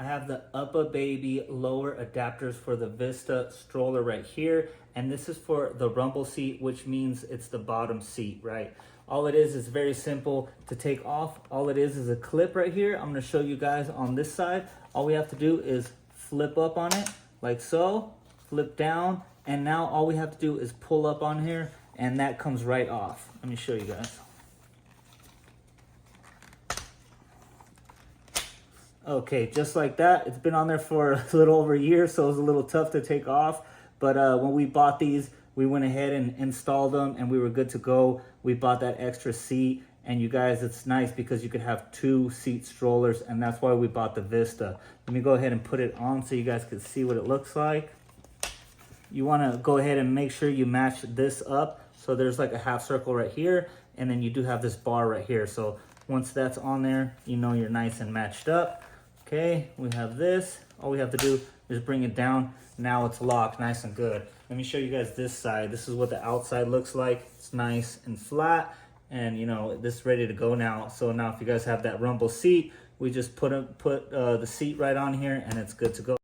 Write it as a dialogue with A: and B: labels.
A: have the UPPAbaby lower adapters for the Vista stroller right here. And this is for the rumble seat, which means it's the bottom seat, right? All it is very simple to take off. All it is a clip right here. I'm gonna show you guys on this side. All we have to do is flip up on it like so, flip down, and now all we have to do is pull up on here and that comes right off. Let me show you guys. Okay, just like that. It's been on there for a little over a year, so it was a little tough to take off. But when we bought these, we went ahead and installed them and we were good to go. We bought that extra seat, and you guys, it's nice because you could have 2-seat strollers, and that's why we bought the Vista. Let me go ahead and put it on so you guys can see what it looks like. You want to go ahead and make sure you match this up. So there's like a half circle right here, and then you do have this bar right here. So once that's on there, you know you're nice and matched up. Okay, we have this. All we have to do is bring it down. Now it's locked nice and good. Let me show you guys this side. This is what the outside looks like. It's nice and flat, and you know, this is ready to go now. So now if you guys have that rumble seat, we just put the seat right on here and it's good to go.